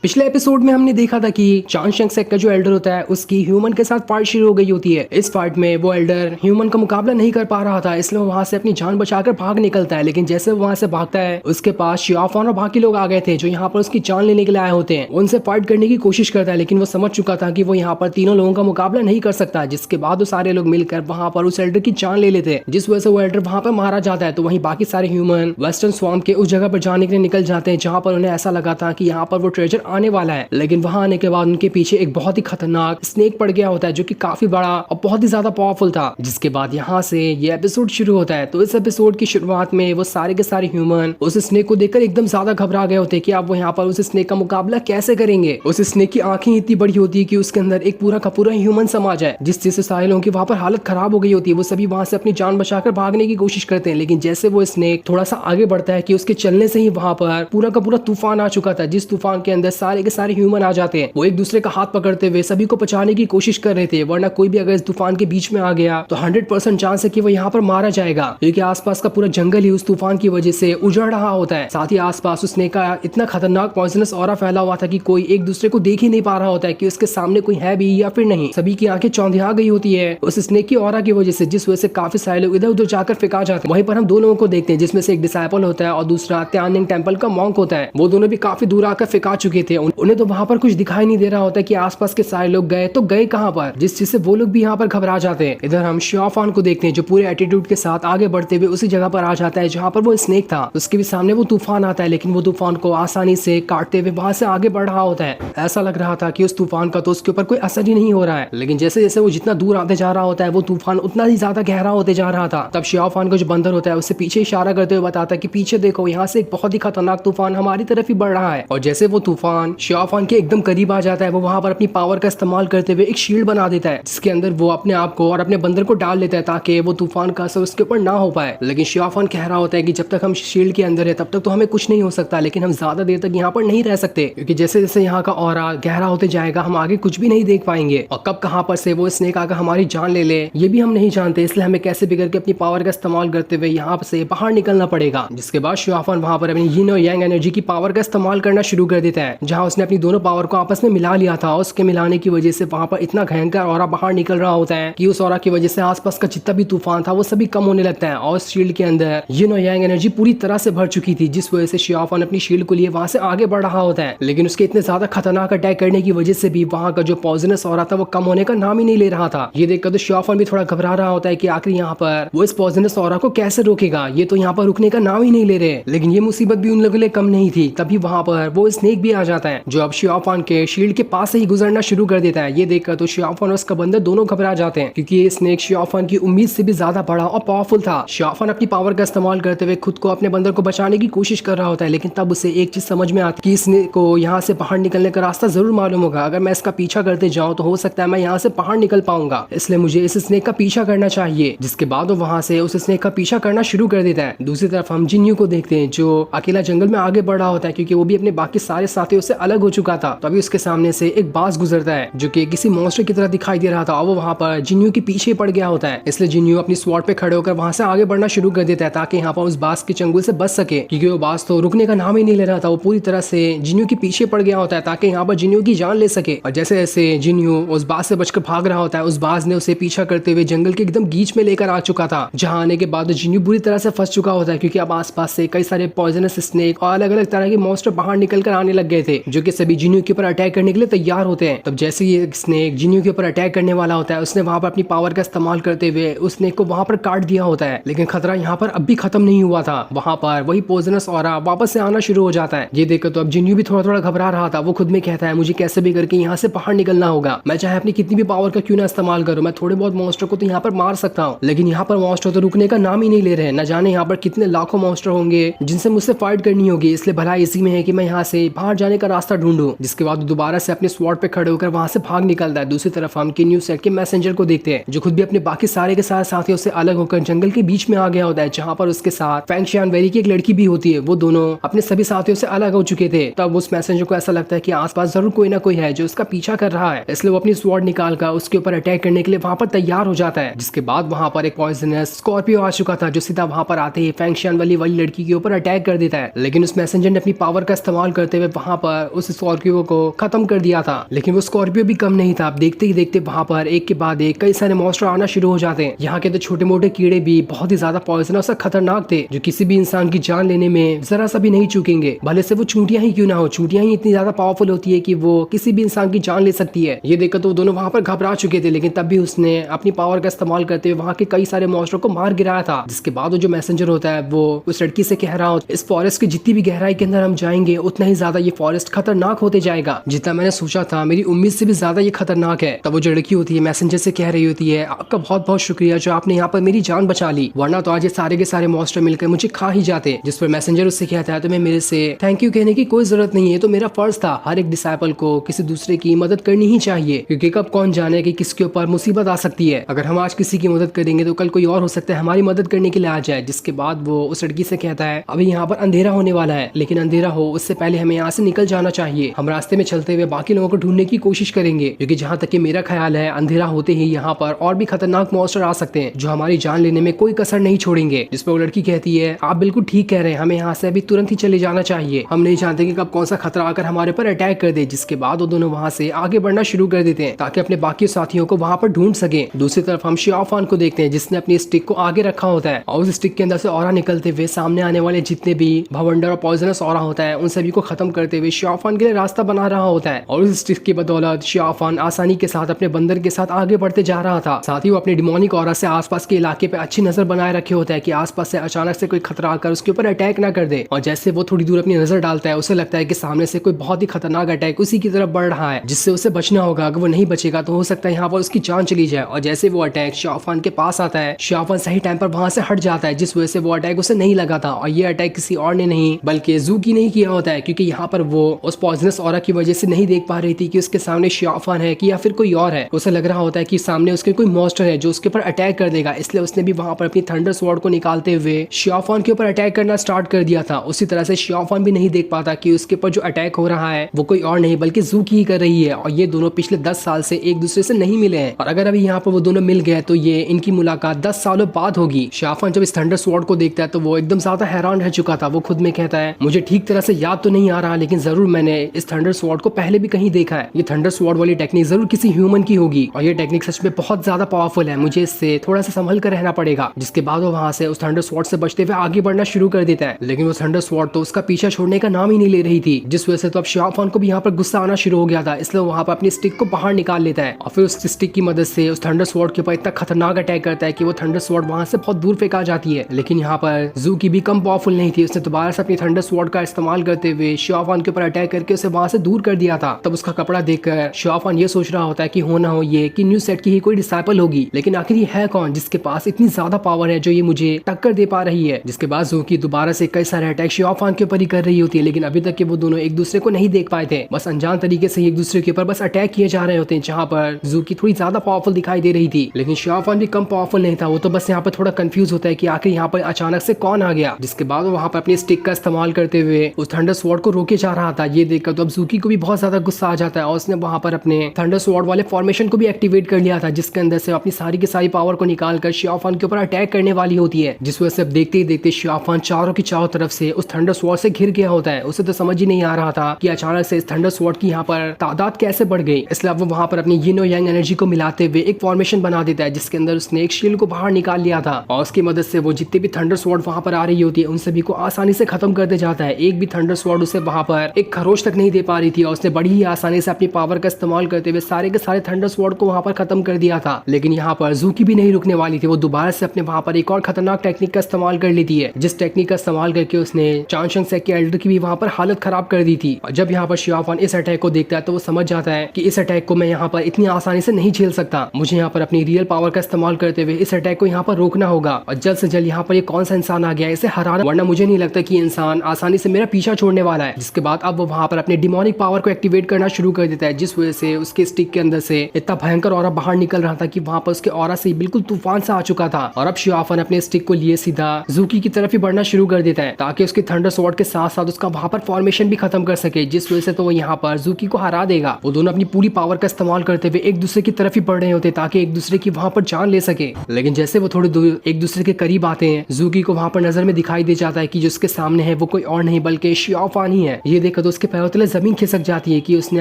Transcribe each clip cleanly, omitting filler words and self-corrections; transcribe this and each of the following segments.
पिछले एपिसोड में हमने देखा था कि चांग शेंगसेक का जो एल्डर होता है उसकी ह्यूमन के साथ फाइट शुरू हो गई होती है। इस फाइट में वो एल्डर ह्यूमन का मुकाबला नहीं कर पा रहा था, इसलिए वो वहां से अपनी जान बचाकर भाग निकलता है। लेकिन जैसे वो वहां से भागता है उसके पास शियाफान और बाकी लोग आ गए थे जो यहाँ पर उसकी जान लेने के लिए आए होते हैं। उनसे फाइट करने की कोशिश करता है लेकिन वो समझ चुका था कि वो यहाँ पर तीनों लोगों का मुकाबला नहीं कर सकता, जिसके बाद वो सारे लोग मिलकर वहां पर उस एल्डर की जान ले लेते हैं, जिस वजह से वो एल्डर वहां पर मारा जाता है। तो वहीं बाकी सारे ह्यूमन वेस्टर्न स्वाम्प के उस जगह पर जाने के लिए निकल जाते हैं जहां पर उन्हें ऐसा लगा था कि यहाँ पर वो ट्रेजर आने वाला है। लेकिन वहां आने के बाद उनके पीछे एक बहुत ही खतरनाक स्नेक पड़ गया होता है जो कि काफी बड़ा और बहुत ही ज्यादा पावरफुल था, जिसके बाद यहाँ से ये एपिसोड शुरू होता है। तो इस एपिसोड की शुरुआत में वो सारे के सारे ह्यूमन उस स्नेक को देखकर एकदम ज्यादा घबरा गए होते हैं कि अब वो यहाँ पर उस स्नेक का मुकाबला कैसे करेंगे। उस स्नेक की आंखें इतनी बड़ी होती है कि उसके अंदर एक पूरा का पूरा ह्यूमन समा जाए, जिस चीज से सारे लोगों की वहां पर हालत खराब हो गई होती है। वो सभी वहां से अपनी जान बचाकर भागने की कोशिश करते हैं, लेकिन जैसे वो स्नेक थोड़ा सा आगे बढ़ता है कि उसके चलने से ही वहां पर पूरा का पूरा तूफान आ चुका था, जिस तूफान के अंदर सारे के सारे ह्यूमन आ जाते हैं। वो एक दूसरे का हाथ पकड़ते हुए सभी को बचाने की कोशिश कर रहे थे, वरना कोई भी अगर इस तूफान के बीच में आ गया तो 100% चांस है कि वो यहाँ पर मारा जाएगा, क्योंकि आसपास का पूरा जंगल ही उस तूफान की वजह से उजड़ रहा होता है। साथ ही आसपास उसने का इतना खतरनाक पॉइजनस ऑरा फैला हुआ था कि कोई एक दूसरे को देख ही नहीं पा रहा होता है कि उसके सामने कोई है भी या फिर नहीं। सभी की आंखें चौंधिया गई होती है उस स्नेक की ऑरा की वजह से, जिस वजह से काफी सारे लोग इधर उधर जाकर फेंका जाते हैं। वहीं पर हम दो लोगों को देखते हैं, जिसमें से एक डिसाइपल होता है और दूसरा त्यानिंग टेंपल का मॉन्क होता है। वो दोनों भी काफी दूर आकर फेंका चुके थे, उन्हें तो वहां पर कुछ दिखाई नहीं दे रहा होता कि आसपास के सारे लोग गए तो गए कहां पर, जिस चीज से वो लोग भी यहाँ पर घबरा जाते हैं। इधर हम शियाफान को देखते हैं जो पूरे एटीट्यूड के साथ आगे बढ़ते हुए उसी जगह पर आ जाता है जहां पर वो स्नेक था। उसके भी सामने वो तूफान आता है, लेकिन वो तूफान को आसानी से काटते हुए वहां से आगे बढ़ रहा होता है। ऐसा लग रहा था कि उस तूफान का तो उसके ऊपर कोई असर ही नहीं हो रहा है, लेकिन जैसे जैसे वो जितना दूर आते जा रहा होता है वो तूफान उतना ही ज्यादा गहरा होते जा रहा था। तब शियाफान का जो बंदर होता है उससे पीछे इशारा करते हुए बताता है कि पीछे देखो, यहाँ से एक बहुत ही खतरनाक तूफान हमारी तरफ ही बढ़ रहा है। और जैसे वो तूफान शियाफान के एकदम करीब आ जाता है, वो वहां पर अपनी पावर का इस्तेमाल करते हुए एक शील्ड बना देता है, जिसके अंदर वो अपने आप को और अपने बंदर को डाल लेता है ताकि वो तूफान का असर उसके ऊपर ना हो पाए। लेकिन शियाफान कह रहा होता है कि जब तक हम शील्ड के अंदर है तब तक तो हमें कुछ नहीं हो सकता, लेकिन हम ज्यादा देर तक यहाँ पर नहीं रह सकते, क्योंकि जैसे जैसे यहाँ का ऑरा गहरा होते जाएगा हम आगे कुछ भी नहीं देख पाएंगे, और कब कहाँ पर से वो स्नेक आकर हमारी जान ले ले ये भी हम नहीं जानते। इसलिए हमें कैसे भी करके अपनी पावर का इस्तेमाल करते हुए यहाँ से बाहर निकलना पड़ेगा। जिसके बाद शियाफान वहां पर अपनी यिन और यांग एनर्जी की पावर का इस्तेमाल करना शुरू कर देता है, जहाँ उसने अपनी दोनों पावर को आपस में मिला लिया था। उसके मिलाने की वजह से वहां पर इतना भयंकर ऑरा बाहर निकल रहा होता है कि उस ऑरा की वजह से आसपास का जितना भी तूफान था वो सभी कम होने लगता है, और शील्ड के अंदर यिन और यांग एनर्जी पूरी तरह से भर चुकी थी, जिस वजह से शियाफान अपनी शील्ड को लिए वहां से आगे बढ़ रहा होता है। लेकिन उसके इतने ज्यादा खतरनाक अटैक करने की वजह से भी वहां का जो पॉइजनस ऑरा था वो कम होने का नाम ही नहीं ले रहा था। ये देखकर तो शियाफान भी थोड़ा घबरा रहा होता है कि आखिर यहाँ पर वो इस पॉइजनस ऑरा को कैसे रोकेगा, ये तो यहाँ पर रुकने का नाम ही नहीं ले रहे। लेकिन ये मुसीबत भी उन लोगों के लिए कम नहीं थी, तभी वहां पर वो स्नेक भी आ जाता है जो अब शियाफान के शील्ड के पास से ही गुजरना शुरू कर देता है। ये देखकर तो शियाफान और उसका बंदर दोनों घबरा जाते हैं, क्योंकि ये स्नेक शियाफान की उम्मीद से भी ज्यादा बड़ा और पावरफुल था। शियाफान अपनी पावर का इस्तेमाल करते हुए खुद को अपने बंदर को बचाने की कोशिश कर रहा होता है, लेकिन तब उसे एक चीज समझ में आती है कि स्नेक को यहाँ से बाहर निकलने का रास्ता जरूर मालूम होगा। अगर मैं इसका पीछा करते जाऊँ तो हो सकता है मैं यहाँ से बाहर निकल पाऊंगा, इसलिए मुझे इस स्नेक का पीछा करना चाहिए। जिसके बाद वो वहां से उस स्नेक का पीछा करना शुरू कर देता है। दूसरी तरफ हम जिन्यू को देखते हैं जो अकेला जंगल में आगे बढ़ रहा होता है, क्योंकि वो भी अपने बाकी सारे साथियों से अलग हो चुका था। तो अभी उसके सामने से एक बाज गुजरता है जो कि किसी मॉन्स्टर की तरह दिखाई दे रहा था, और वो वहां पर जिन्यू के पीछे पड़ गया होता है। इसलिए जिन्यू अपनी स्वॉर्ड पे खड़े होकर वहां से आगे बढ़ना शुरू कर देता है ताकि यहाँ पर उस बाज के चंगुल से बच सके, क्योंकि वो बाज तो रुकने का नाम ही नहीं ले रहा था। वो पूरी तरह से जिन्यू के पीछे पड़ गया होता है ताकि यहाँ पर जिन्यू की जान ले सके। और जैसे जैसे जिन्यू उस बाज से बचकर भाग रहा होता है, उस बाज ने उसे पीछा करते हुए जंगल के एकदम बीच में लेकर आ चुका था, जहाँ आने के बाद जिन्यू बुरी तरह से फंस चुका होता है, क्योंकि अब आसपास से कई सारे पॉइजनस स्नेक और अलग अलग तरह के मॉन्स्टर बाहर निकल कर आने लग गए थे, जो कि सभी जिन्यू के ऊपर अटैक करने के लिए तैयार होते हैं। तब जैसे ये स्नेक जिन्यू के ऊपर अटैक करने वाला होता है, उसने वहां पर अपनी पावर का इस्तेमाल करते हुए उस स्नेक को वहां पर काट दिया होता है। लेकिन खतरा यहाँ पर अब भी खत्म नहीं हुआ था, वहां पर वही पॉइजनस ऑरा वापस से आना शुरू हो जाता है। ये देखकर तो अब जिन्यू भी थोड़ा थोड़ा घबरा रहा था। वो खुद में कहता है मुझे कैसे भी करके यहाँ से बाहर निकलना होगा, मैं चाहे अपनी कितनी भी पावर का क्यों ना इस्तेमाल करूँ, मैं थोड़े बहुत मॉन्स्टर को तो यहाँ पर मार सकता हूँ, लेकिन यहाँ पर मॉन्स्टर तो रुकने का नाम ही नहीं ले रहे। न जाने यहाँ पर कितने लाखों मॉन्स्टर होंगे जिनसे मुझसे फाइट करनी होगी, इसलिए भला इसी में है कि मैं यहाँ से बाहर जाने का रास्ता ढूंढूं। जिसके बाद दोबारा से अपने स्वॉर्ड पे खड़े होकर वहां से भाग निकलता है। दूसरी तरफ हम न्यू सेट के मैसेंजर को देखते हैं जो खुद भी अपने बाकी सारे के सारे साथियों से अलग होकर जंगल के बीच में आ गया होता है, जहाँ पर उसके साथ फेंग शियानवेरी की एक लड़की भी होती है। वो दोनों अपने सभी साथियों से अलग हो चुके थे। तब उस मैसेंजर को ऐसा लगता है कि आसपास जरूर कोई ना कोई है जो उसका पीछा कर रहा है, इसलिए वो अपनी स्वॉर्ड निकाल कर उसके ऊपर अटैक करने के लिए वहां पर तैयार हो जाता है। जिसके बाद वहां पर एक पॉइजनस स्कॉर्पियो आ चुका था जो सीधा वहां पर आते ही फेंग शियानवेरी वाली लड़की के ऊपर अटैक कर देता है। लेकिन उस मैसेंजर ने अपनी पावर का इस्तेमाल करते हुए वहां पर पर उस स्कॉर्पियो को खत्म कर दिया था। लेकिन वो स्कॉर्पियो भी कम नहीं था। अब देखते ही देखते वहाँ पर एक के बाद एक कई सारे मॉन्स्टर आना शुरू हो जाते हैं। यहाँ के तो छोटे मोटे कीड़े भी बहुत ही ज्यादा पॉइजनस और खतरनाक थे, जो किसी भी इंसान की जान लेने में जरा सा भी नहीं चूकेंगे, भले से वो चूंटियां ही क्यों ना हो। चूंटियां ही इतनी ज्यादा पावरफुल होती है कि वो किसी भी इंसान की जान ले सकती है। ये देखकर तो दोनों वहाँ पर घबरा चुके थे, लेकिन तब भी उसने अपनी पावर का इस्तेमाल करते हुए वहाँ के कई सारे मॉन्स्टर को मार गिराया था। जिसके बाद वो जो मैसेंजर होता है वो उस लड़की से कह रहा होता है, इस फॉरेस्ट की जितनी भी गहराई के अंदर हम जाएंगे उतना ही ज्यादा ये फॉरेस्ट खतरनाक होते जाएगा। जितना मैंने सोचा था, मेरी उम्मीद से भी ज्यादा ये खतरनाक है। तब वो जो लड़की होती है मैसेंजर से कह रही होती है, आपका बहुत बहुत शुक्रिया जो आपने यहाँ पर मेरी जान बचा ली, वरना तो आज ये सारे के सारे मॉन्स्टर मिलकर मुझे खा ही जाते। जिस पर मैसेंजर उससे कहता है, तुम्हें मेरे से थैंक यू कहने की कोई जरूरत नहीं है, तो मेरा फर्ज था। हर एक डिसाइपल को किसी दूसरे की मदद करनी ही चाहिए, क्योंकि कब कौन जाने कि किसके ऊपर मुसीबत आ सकती है। अगर हम आज किसी की मदद करेंगे तो कल कोई और हो सकता है हमारी मदद करने के लिए आ जाए। जिसके बाद वो उस लड़की से कहता है, अभी यहाँ पर अंधेरा होने वाला है, लेकिन अंधेरा हो उससे पहले हमें यहाँ से निकल जाना चाहिए। हम रास्ते में चलते हुए बाकी लोगों को ढूंढने की कोशिश करेंगे, क्योंकि जहाँ तक कि मेरा ख्याल है अंधेरा होते ही यहाँ पर और भी खतरनाक मॉन्स्टर आ सकते हैं, जो हमारी जान लेने में कोई कसर नहीं छोड़ेंगे। जिस पर वो लड़की कहती है, आप बिल्कुल ठीक कह रहे हैं, हमें यहाँ से अभी तुरंत ही चले जाना चाहिए। हम नहीं जानते कि कब कौन सा खतरा आकर हमारे पर अटैक कर दे। जिसके बाद वो दोनों वहाँ से आगे बढ़ना शुरू कर देते हैं ताकि अपने बाकी साथियों को वहाँ पर ढूंढ सके। दूसरी तरफ हम शियाफान को देखते हैं, जिसने अपनी स्टिक को आगे रखा होता है और उस स्टिक के अंदर से ऑरा निकलते हुए सामने आने वाले जितने भी भवंडर और पॉइजनस ऑरा होता है उन सभी को खत्म करते हुए शियाफान के लिए रास्ता बना रहा होता है। और उस स्टिक की बदौलत शियाफान आसानी के साथ अपने बंदर के साथ आगे बढ़ते जा रहा था। साथ ही वो अपने डिमोनिक ऑरा से आसपास के इलाके पे अच्छी नजर बनाए रखे होता है कि आसपास से अचानक से कोई खतरा आकर उसके ऊपर अटैक ना कर दे। और जैसे वो थोड़ी दूर अपनी नजर डालता है, उसे लगता है कि सामने से कोई बहुत ही खतरनाक अटैक उसी की तरफ बढ़ रहा है, जिससे उसे बचना होगा। अगर वो नहीं बचेगा तो हो सकता है यहाँ पर उसकी जान चली जाए। और जैसे वो अटैक शियाफान के पास आता है, शियाफान सही टाइम पर वहां से हट जाता है, जिस वजह से वो अटैक उसे नहीं लगा था। और ये अटैक किसी और ने नहीं बल्कि ज़ूकी ने ही किया होता है, क्योंकि यहाँ पर वो उस पॉइजनस ऑरा की वजह से नहीं देख पा रही थी कि उसके सामने शियाफान है कि या फिर कोई और है। उसे लग रहा होता है कि सामने उसके कोई मॉन्स्टर है जो उसके ऊपर अटैक कर देगा, इसलिए उसने भी वहां पर अपनी थंडर स्वॉर्ड को निकालते हुए शियाफान के ऊपर अटैक करना स्टार्ट कर दिया था। उसी तरह से शियाफान भी नहीं देख पाता कि उसके ऊपर जो अटैक हो रहा है वो कोई और नहीं बल्कि ज़ूकी ही कर रही है। और ये दोनों पिछले 10 साल से एक दूसरे से नहीं मिले हैं, और अगर अभी यहाँ पर वो दोनों मिल गए तो ये इनकी मुलाकात 10 सालों बाद होगी। शियाफान जब इस थंडर स्वॉर्ड को देखता है तो वो एकदम ज्यादा हैरान रह चुका था। वो खुद में कहता है, मुझे ठीक तरह से याद तो नहीं आ रहा, लेकिन जरूर मैंने इस थंडर स्वॉर्ड को पहले भी कहीं देखा है। ये थंडर स्वॉर्ड वाली टेक्निक जरूर किसी ह्यूमन की होगी, और ये टेक्निक सच में बहुत ज्यादा पावरफुल है, मुझे इससे थोड़ा सा संभल कर रहना पड़ेगा। जिसके बाद वो वहां से उस थंडर स्वॉर्ड से बचते हुए आगे बढ़ना शुरू कर देता है। लेकिन वो थंडर स्वॉर्ड तो उसका पीछा छोड़ने का नाम ही नहीं ले रही थी, जिस वजह से तो अब शियाफान को भी यहाँ पर गुस्सा आना शुरू हो गया था। इसलिए वहां पर अपनी स्टिक को बाहर निकाल लेता है और फिर उस स्टिक की मदद से उस थंडर स्वॉर्ड के ऊपर इतना खतरनाक अटैक करता है कि वो थंडर स्वॉर्ड वहां से बहुत दूर फेंका जाती है। लेकिन यहाँ पर ज़ूकी भी कम पावरफुल नहीं थी, उसने दोबारा से अपनी थंडर स्वॉर्ड का इस्तेमाल करते हुए शियाफान के ऊपर अटैक करके उसे वहां से दूर कर दिया था। तब उसका कपड़ा देखकर शियाफान ये सोच रहा होता है कि हो ना हो ये कि न्यू सेट की ही कोई डिसाइपल होगी, लेकिन आखिर ये है कौन जिसके पास इतनी ज्यादा पावर है जो ये मुझे टक्कर दे पा रही है। जिसके बाद ज़ूकी दोबारा से कई सारे अटैक शियाफान के ऊपर ही कर रही होती है, लेकिन अभी तक के वो दोनों एक दूसरे को नहीं देख पाए थे। बस अनजान तरीके से एक दूसरे के ऊपर बस अटैक किए जा रहे होते हैं, जहाँ पर ज़ूकी थोड़ी ज्यादा पावरफुल दिखाई दे रही थी, लेकिन शियाफान भी कम पावरफुल नहीं था। वो तो बस यहाँ पर थोड़ा कंफ्यूज होता है कि आखिर यहाँ पर अचानक से कौन आ गया। जिसके बाद वो वहाँ पर अपनी स्टिक का इस्तेमाल करते हुए उस थंडर स्वॉर्ड को रोके जा रहा था। ये देखकर तो अब ज़ूकी को भी बहुत ज्यादा गुस्सा आ जाता है और उसने वहाँ पर अपने थंडर स्वॉर्ड वाले फॉर्मेशन को भी एक्टिवेट कर लिया था, जिसके अंदर से अपनी सारी की सारी पावर को निकालकर शियाफान के ऊपर अटैक करने वाली होती है। जिस वजह से अब देखते ही देखते शियाफान चारों की चारों तरफ से उस थंडर स्वॉर्ड से घिर गया होता है। उसे तो समझ ही नहीं आ रहा था कि अचानक से इस थंडर स्वॉर्ड की यहाँ पर तादाद कैसे बढ़ गई। इसलिए अब वो वहाँ पर अपनी यिन और यांग एनर्जी को मिलाते हुए एक फॉर्मेशन बना देता है, जिसके अंदर उसने एक शील्ड को बाहर निकाल लिया था और उसकी मदद से वो जितने भी थंडर स्वॉर्ड वहाँ पर आ रही होती है उन सभी को आसानी से खत्म कर दे जाता है। एक भी थंडर स्वॉर्ड उसे वहाँ पर एक खरोच तक नहीं दे पा रही थी और उसने बड़ी ही आसानी से अपनी पावर का इस्तेमाल करते हुए सारे के सारे थंडर स्वॉर्ड को वहाँ पर खत्म कर दिया था। लेकिन यहाँ पर ज़ूकी भी नहीं रुकने वाली थी, वो दोबारा से अपने वहाँ पर एक और खतरनाक टेक्निक का इस्तेमाल कर लेती है, जिस टेक्निक का इस्तेमाल करके उसने चांशंग सेक के एल्डर की भी वहाँ पर हालत खराब कर दी थी। और जब यहाँ पर शियाफान इस अटैक को देखता है तो वो समझ जाता है कि इस अटैक को मैं यहाँ पर इतनी आसानी से नहीं झेल सकता, मुझे यहाँ पर अपनी रियल पावर का इस्तेमाल करते हुए इस अटैक को यहाँ पर रोकना होगा और जल्द से जल्द यहाँ पर ये कौन सा इंसान आ गया है इसे हराना, वरना मुझे नहीं लगता कि इंसान आसानी से मेरा पीछा छोड़ने वाला है। जिसके बाद अब वो वहाँ पर अपने डिमोनिक पावर को एक्टिवेट करना शुरू कर देता है, जिस वजह से उसके स्टिक के अंदर से इतना भयंकर ऑरा बाहर निकल रहा था कि वहाँ पर उसके ऑरा से बिल्कुल तूफान सा आ चुका था। और अब शियाफान अपने स्टिक को लिए सीधा ज़ूकी की तरफ ही बढ़ना शुरू कर देता है ताकि उसके थंडर स्वॉर्ड के साथ साथ उसका वहाँ पर फॉर्मेशन भी खत्म कर सके, जिस वजह से तो वो यहाँ पर ज़ूकी को हरा देगा। वो दोनों अपनी पूरी पावर का इस्तेमाल करते हुए एक दूसरे की तरफ ही बढ़ रहे होते ताकि एक दूसरे की वहाँ पर जान ले सके। लेकिन जैसे वो थोड़ी दूर एक दूसरे के करीब आते हैं, ज़ूकी को वहाँ पर नजर में दिखाई दे जाता है कि जो उसके सामने है वो कोई और नहीं बल्कि शियाफान ही है। ये देखकर देखकर तो उसके पैरों तले जमीन खिसक जाती है कि उसने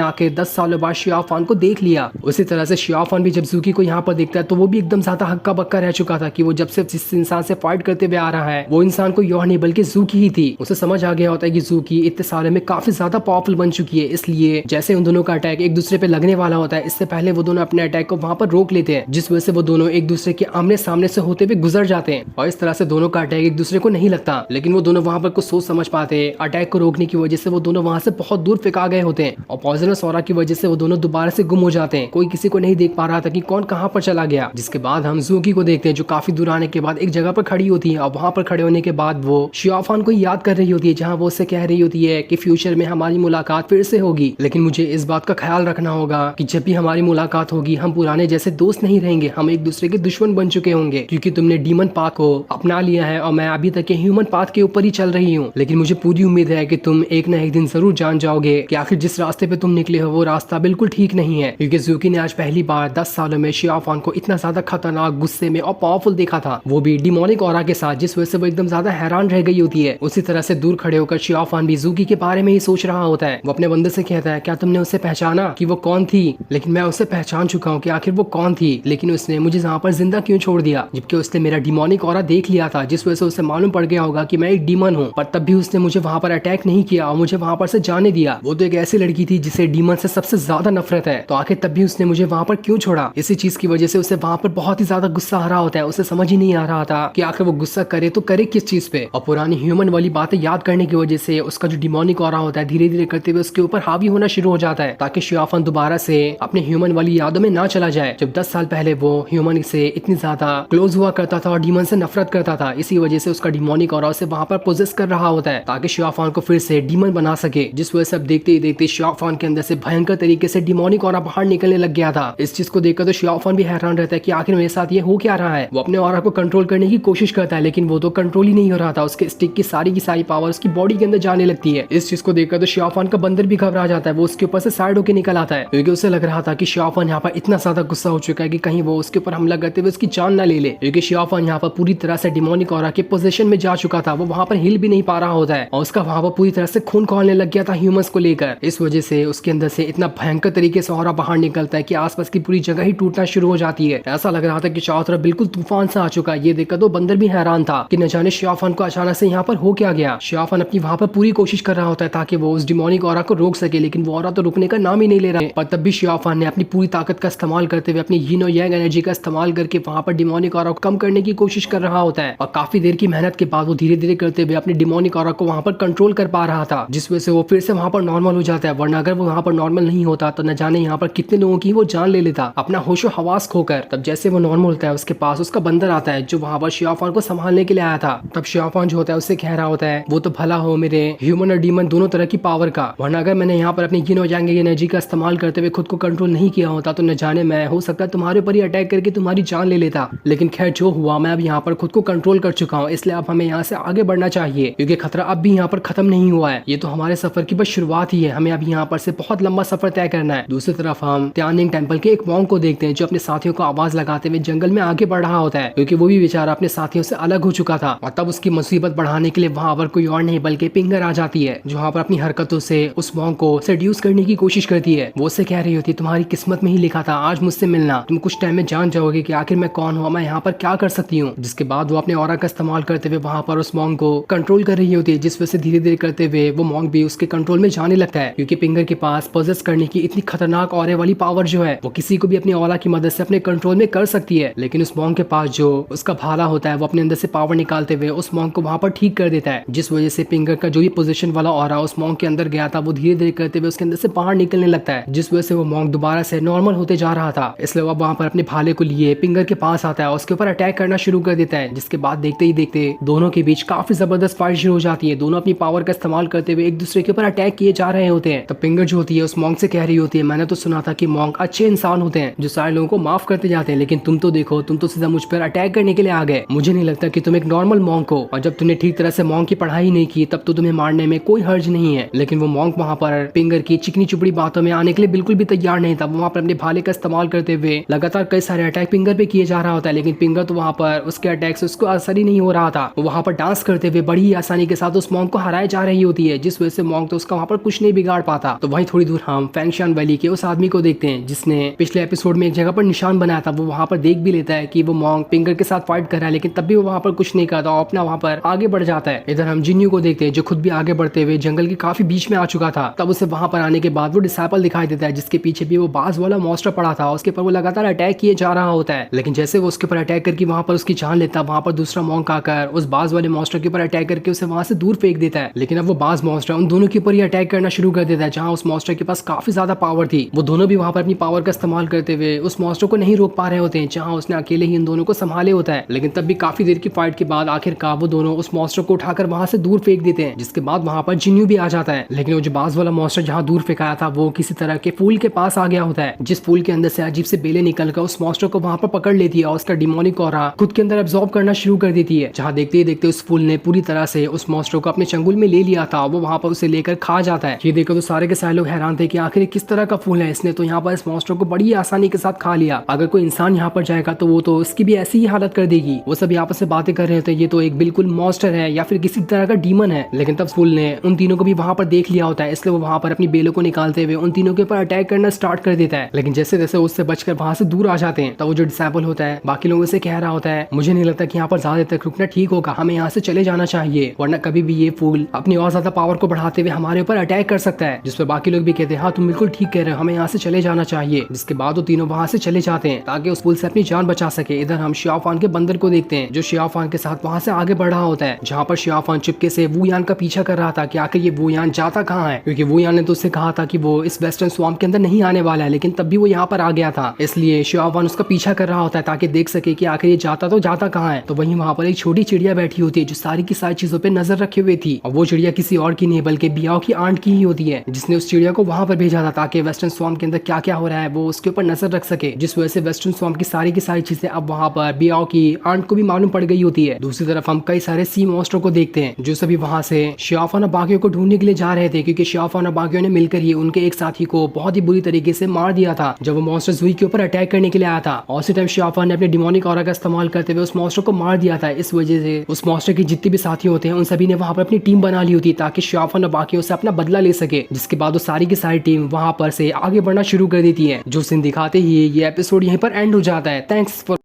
आके 10 सालों बाद शियाओ फान को देख लिया। उसी तरह से शियाओ फान भी जब जूकी को यहाँ पर देखता है तो वो भी एकदम ज्यादा हक्का बक्का रह चुका था कि वो जब से जिस इंसान से फाइट करते हुए आ रहा है वो इंसान को यह नहीं बल्कि जूकी ही थी। उसे समझ आ गया होता है कि जूकी इतने सालों में काफी ज्यादा पावरफुल बन चुकी है, इसलिए जैसे उन दोनों का अटैक एक दूसरे पे लगने वाला होता है इससे पहले वो दोनों अपने अटैक को वहां पर रोक लेते हैं, जिस वजह से वो दोनों एक दूसरे के आमने सामने से होते हुए गुजर जाते हैं और इस तरह से दोनों का अटैक एक दूसरे को नहीं लगता। लेकिन वो दोनों वहां पर कुछ सोच समझ पाते हैं, अटैक को रोकने की वजह से वो दोनों वहां से बहुत दूर फेंका गए होते हैं और पॉइजनस ऑरा की वजह से वो दोनों दोबारा से गुम हो जाते हैं। कोई किसी को नहीं देख पा रहा था कि कौन कहां पर चला गया। जिसके बाद हम जूकी को देखते हैं जो काफी दूर आने के बाद एक जगह पर खड़ी होती है और वहां पर खड़े होने के बाद वो शियाओ फान को याद कर रही होती है, जहां वो उससे कह रही होती है कि फ्यूचर में हमारी मुलाकात फिर से होगी, लेकिन मुझे इस बात का ख्याल रखना होगा कि जब भी हमारी मुलाकात होगी हम पुराने जैसे दोस्त नहीं रहेंगे, हम एक दूसरे के दुश्मन बन चुके होंगे क्योंकि तुमने डीमन पाथ को अपना लिया है और मैं अभी तक ह्यूमन पाथ के ऊपर ही चल रही हूँ। लेकिन मुझे पूरी उम्मीद है कि तुम एक न एक दिन जरूर जान जाओगे कि आखिर जिस रास्ते पे तुम निकले हो वो रास्ता बिल्कुल ठीक नहीं है, क्योंकि जूकी ने आज पहली बार 10 सालों में शियाओ फान को इतना ज्यादा खतरनाक, गुस्से में और पावरफुल देखा था, वो भी डिमोनिक ऑरा के साथ, जिस वजह से वो एकदम ज्यादा हैरान रह गई होती है। उसी तरह से दूर खड़े होकर शियाओ फान भी जूकी के बारे में ही सोच रहा होता है। वो अपने बंदे से कहता है क्या तुमने उसे पहचाना कि वो कौन थी? लेकिन मैं उसे पहचान चुका हूँ कि आखिर वो कौन थी, लेकिन उसने मुझे यहाँ पर जिंदा क्यों छोड़ दिया, जबकि उसने मेरा डिमोनिक ऑरा देख लिया था, जिस वजह से उसे मालूम पड़ गया होगा कि मैं एक डीमन हूँ, पर तब भी उसने मुझे वहां पर अटैक नहीं किया और मुझे वहां पर से जाने दिया। वो तो एक ऐसी लड़की थी जिसे डीमन से सबसे ज्यादा नफरत है, तो आखिर तब भी उसने मुझे वहां पर क्यों छोड़ा? इसी चीज की वजह से उसे वहां पर बहुत ही ज्यादा गुस्सा आ रहा होता है। उसे समझ ही नहीं आ रहा था कि आखिर वो गुस्सा करे तो करे किस चीज पे, और पुरानी ह्यूमन वाली बातें याद करने की वजह से उसका जो डिमोनिक ऑरा होता है धीरे धीरे करते हुए उसके ऊपर हावी होना शुरू हो जाता है, ताकि शियाओ फान दोबारा से अपने ह्यूमन वाली यादों में ना चला जाए। जब 10 साल पहले वो ह्यूमन से इतनी ज्यादा क्लोज हुआ करता था और डीमन से नफरत करता था, इसी वजह से उसका डिमोनिक ऑरा उसे वहां पर पोजेस कर रहा होता है ताकि शियाओ फान को फिर से डीमन बना सके, जिस वजह से अब देखते ही देखते शियाओ फान के अंदर से भयंकर तरीके से डिमोनिक ऑरा बाहर निकलने लग गया था। इस चीज को देखकर तो शियाओ फान भी हैरान रहता है कि आखिर मेरे साथ ये हो क्या रहा है। वो अपने ऑरा को कंट्रोल करने की कोशिश करता है लेकिन वो तो कंट्रोल ही नहीं हो रहा था, उसके स्टिक की सारी पावर उसकी बॉडी के अंदर जाने लगती है। इस चीज को देखकर तो शियाओ फान का बंदर भी घबरा जाता है, वो उसके ऊपर से साइड होकर निकल आता है क्योंकि उसे लग रहा था कि शियाओ फान यहाँ पर इतना ज्यादा गुस्सा हो चुका है कि कहीं वो उसके ऊपर हमला करते हुए उसकी जान ना ले ले, क्योंकि शियाओ फान यहाँ पर पूरी तरह से डिमोनिक ऑरा के पोजीशन में जा चुका था। वो वहां पर हिल भी नहीं पा रहा होता है और उसका वहां पर पूरी तरह से खून खौलने लग गया था ह्यूमंस को लेकर। इस वजह से उसके अंदर से इतना भयंकर तरीके से ऑरा बाहर निकलता है कि आसपास की पूरी जगह ही टूटना शुरू हो जाती है। ऐसा लग रहा था कि चारों तरफ बिल्कुल तूफान सा आ चुका है। ये देखकर तो बंदर भी हैरान था कि न जाने शियाओ फान को अचानक से यहाँ पर हो क्या गया। शियाओ फान अपनी वहां पर पूरी कोशिश कर रहा होता है ताकि वो उस डिमोनिक ऑरा को रोक सके, लेकिन वो ऑरा तो रुकने का नाम ही नहीं ले रहा है। पर तब भी शियाओ फान ने अपनी पूरी ताकत का इस्तेमाल करते हुए अपनी यिन और यांग एनर्जी का इस्तेमाल करके वहां पर डिमोनिक ऑरा को कम करने की कोशिश कर रहा होता है और काफी देर की मेहनत के बाद वो धीरे धीरे करते हुए अपने डिमोनिक ऑरा को वहां पर कंट्रोल कर पा रहा था, जिस वजह से वो फिर से वहां पर नॉर्मल हो जाता है। वरना अगर वो वहां पर नॉर्मल नहीं होता तो न जाने यहाँ पर कितने लोगों की वो जान ले लेता अपना होशो हवास खोकर। तब जैसे वो नॉर्मल होता है उसके पास उसका बंदर आता है जो वहां पर शियाओ फान को संभालने के लिए आया था। तब शियाओ फान जो होता है उससे कह रहा होता है वो तो भला हो मेरे ह्यूमन और डीमन दोनों तरह की पावर का, वरना अगर मैंने यहाँ पर अपनी यिन और यांग एनर्जी का इस्तेमाल करते हुए खुद को कंट्रोल नहीं किया होता तो न जाने मैं हो सकता है तुम्हारे ऊपर ही अटैक करके तुम्हारी जान ले लेता। लेकिन खैर जो हुआ मैं अब यहाँ पर खुद को कंट्रोल कर चुका हूँ, इसलिए अब हमें यहाँ से आगे बढ़ना चाहिए क्योंकि खतरा अब भी यहाँ पर खत्म नहीं हुआ है। ये तो हमारे सफर की बस शुरुआत ही है, हमें अब यहाँ पर से बहुत लंबा सफर तय करना है। दूसरी तरफ हम त्यानिंग टेम्पल के एक मॉन्क को देखते हैं जो अपने साथियों को आवाज लगाते हुए जंगल में आगे बढ़ रहा होता है क्योंकि वो भी बेचारा अपने साथियों से अलग हो चुका था। और तब उसकी मुसीबत बढ़ाने के लिए वहाँ पर कोई और नहीं बल्कि पिंगर आ जाती है जो वहाँ पर अपनी हरकतों से उस मॉन्क को सेड्यूस करने की कोशिश करती है। वो उससे कह रही होती है तुम्हारी किस्मत में ही लिखा था आज मुझसे मिलना, तुम कुछ टाइम में जान जाओगे कि आखिर मैं कौन हूँ, मैं यहाँ पर क्या कर सकती हूँ। जिसके बाद वो अपने ऑरा का इस्तेमाल करते हुए वहाँ पर उस मॉन्क को कंट्रोल कर रही होती है, जिस वजह से धीरे धीरे करते हुए वो मॉन्क भी उसके कंट्रोल में जाने लगता है क्योंकि पिंगर के पास पोजेस करने की इतनी खतरनाक ऑरे वाली पावर जो है वो किसी को भी अपनी ऑरा की मदद से अपने कंट्रोल में कर सकती है। लेकिन उस मॉन्क के पास जो उसका भाला होता है वो अपने अंदर से पावर निकालते हुए उस मॉन्क को वहाँ पर ठीक कर देता है, जिस वजह से पिंगर का जो भी पोजीशन वाला ऑरा उस मॉन्क के अंदर गया था वो धीरे धीरे करते हुए उसके अंदर से बाहर निकलने लगता है, जिस वजह से वो मॉन्क दोबारा से नॉर्मल होते जा रहा था। इसलिए वो वहाँ पर अपने भाले को लिए पिंगर के पास आता है और उसके ऊपर अटैक करना शुरू कर देता है। जिसके बाद देखते ही देखते दोनों के बीच काफी जबरदस्त फाइट शुरू हो जाती है। दोनों अपनी पावर का इस्तेमाल करते हुए एक दूसरे के ऊपर अटैक किए जा रहे होते हैं। तब पिंगर जो होती है उस मॉन्क से कह रही होती है मैंने तो सुना था कि मॉन्क अच्छे इंसान होते हैं जो सारे लोगों को माफ करते जाते हैं, लेकिन तुम तो देखो तुम तो सीधा मुझ पर अटैक करने के लिए आ गए। मुझे नहीं लगता कि तुम एक नॉर्मल मॉन्क हो और जब तुमने ठीक तरह से मॉन्क की पढ़ाई नहीं की तब तो तुम्हें मारने में कोई हर्ज नहीं है। लेकिन वो मॉन्क वहाँ पर पिंगर की चिकनी चुपड़ी बातों में आने के लिए बिल्कुल भी तैयार नहीं था। वो वहाँ पर अपने भाले का इस्तेमाल करते हुए लगातार कई सारे अटैक पिंगर पे किए जा रहा होता है, लेकिन पिंगर तो वहाँ पर उसके अटैक से उसको असर ही नहीं हो रहा था। वो वहाँ पर डांस करते हुए बड़ी ही आसानी के साथ उस मॉन्क को हराए जा रही होती है, जिस वजह से मॉन्क तो उसका वहाँ पर कुछ नहीं बिगाड़ पाता। तो वहीं थोड़ी दूर हम फैंगशान वैली के उस आदमी को देखते हैं जिसने पिछले एपिसोड में एक जगह पर निशान बनाया था। वो वहाँ पर देख भी लेता है कि वो मॉन्क पिंगर के साथ फाइट कर रहा है, लेकिन तब भी वो वहाँ पर कुछ नहीं करता और अपना वहाँ पर आगे बढ़ जाता है। इधर हम जिन्यू को देखते हैं जो खुद भी आगे बढ़ते हुए जंगल के काफी बीच में आ चुका था। तब उसे वहाँ पर आने के बाद वो डिसाइपल दिखाई देता है जिसके पीछे भी वो बाज वाला मॉन्स्टर पड़ा था। उसके ऊपर वो लगातार अटैक किए जा रहा होता है, लेकिन जैसे वो उसके ऊपर अटैक करके वहाँ पर उसकी जान लेता है, वहाँ पर दूसरा मॉन्क आकर उस बाज वाले मॉन्स्टर के ऊपर अटैक करके उसे वहाँ से दूर फेंक देता है। लेकिन अब वो बाज मॉन्स्टर उन दोनों के ऊपर ही अटैक करना शुरू कर देता है। जहाँ उस मॉन्स्टर के पास काफी ज्यादा पावर थी, वो दोनों भी वहाँ पर अपनी पावर का इस्तेमाल करते हुए उस मॉन्स्टर को नहीं रोक पा रहे होते हैं, जहाँ उसने अकेले ही इन दोनों को संभाले होता है। लेकिन तब भी काफी देर की फाइट के बाद आखिरकार वो दोनों उस मॉन्स्टर को उठाकर वहाँ से दूर फेंक देते हैं, जिसके बाद वहाँ पर जिन्यू भी आ जाता है। लेकिन वो जो बाज वाला मॉन्स्टर जहाँ दूर फेंकाया था वो किसी तरह के फूल के पास आ गया होता है, जिस फूल के अंदर से अजीब से बेलें निकलकर उस मॉन्स्टर को वहाँ पर पकड़ लेती है और उसका डिमोनिक ऑरा खुद के अंदर एब्जॉर्ब करना शुरू कर देती है। जहाँ देखते ही देखते उस फूल ने पूरी तरह से उस मॉन्स्टर को अपने चंगुल में ले लिया था। वो वहाँ पर उसे लेकर खा जाता है। ये देखो तो सारे के सारे लोग हैरान थे कि आखिर किस तरह का फूल है, इसने तो यहाँ पर इस मॉन्स्टर को बड़ी आसानी के साथ खा लिया। अगर कोई इंसान यहाँ पर जाएगा तो वो तो उसकी भी ऐसी ही हालत कर देगी। वो सब आपस में बातें कर रहे थे, ये तो एक बिल्कुल मॉन्स्टर है या फिर किसी तरह का डीमन है। लेकिन तब फूल ने उन तीनों को भी वहाँ पर देख लिया होता है, इसलिए वो वहाँ पर अपनी बेलों को निकालते हुए उन तीनों के ऊपर अटैक करना स्टार्ट कर देता है। लेकिन जैसे जैसे उससे बचकर वहाँ से दूर आ जाते हैं, तब वो जो डिसाइपल होता है बाकी लोगों से कह रहा होता है, मुझे नहीं लगता कि यहाँ पर ज्यादा तक रुकना ठीक होगा, हमें यहाँ से चले जाना चाहिए, वरना कभी भी ये फूल अपनी और ज्यादा पावर को बढ़ाते हुए हमारे ऊपर अटैक कर सकता है। जिस पर बाकी लोग भी कहते हैं, हाँ तुम बिल्कुल ठीक कह रहे हो, हमें यहाँ से चले जाना चाहिए। जिसके बाद वो तीनों वहाँ से चले जाते हैं ताकि उस फूल से अपनी जान बचा सके। इधर हम शियाफान के बंदर को देखते हैं जो शियाफान के साथ वहाँ से आगे बढ़ रहा होता है, जहाँ पर शियाफान चुपके से वूयान का पीछा कर रहा था कि आखिर ये वूयान जाता कहाँ है, क्योंकि वूयान ने तो उससे कहा था कि वो इस वेस्टर्न स्वाम्प के अंदर नहीं आने वाला है, लेकिन तब भी वो यहाँ पर आ गया था। इसलिए शियाफान उसका पीछा कर रहा होता है ताकि देख सके कि आखिर ये जाता तो जाता कहाँ है। तो वहीं वहाँ पर एक छोटी चिड़िया बैठी होती है जो सारी की सारी चीजों पे नजर रखे हुए थी, और वो चिड़िया किसी और की नहीं बल्कि बियाओ की आंट की ही होती है, जिसने उस चिड़िया को वहाँ पर भेजा था ताकि वेस्टर्न स्वाम्प के अंदर क्या क्या हो रहा है वो उसके ऊपर नजर रख सके। जिस वजह से वेस्टर्न स्वाम्प की सारी चीजें अब वहाँ पर बियाओ की आंट को भी मालूम पड़ गई होती है। दूसरी तरफ हम कई सारे सी मॉन्स्टर को देखते हैं जो सभी वहाँ से शियाफान और बाकियों को ढूंढने के लिए जा रहे थे, क्योंकि शियाफान और बाकियों ने मिलकर ही उनके एक साथी को बहुत ही बुरी तरीके से मार दिया था जब वो मॉन्स्टर जुई के ऊपर अटैक करने के लिए आया था। और उसी टाइम शियाफान ने अपने डिमोनिक ऑरा का इस्तेमाल करते हुए उस मॉन्स्टर को मार दिया था। इस वजह से उस मॉन्स्टर के जितने भी साथी होते हैं उन सभी ने वहाँ पर अपनी टीम बना ली होती ताकि शियाफान और बाकियों से अपना बदला ले सके। जिसके बाद वो सारी की सारी टीम वहाँ पर से आगे बढ़ना शुरू कर देती है। जो सीन दिखाते ही ये एपिसोड यहीं पर एंड हो जाता है। Thanks for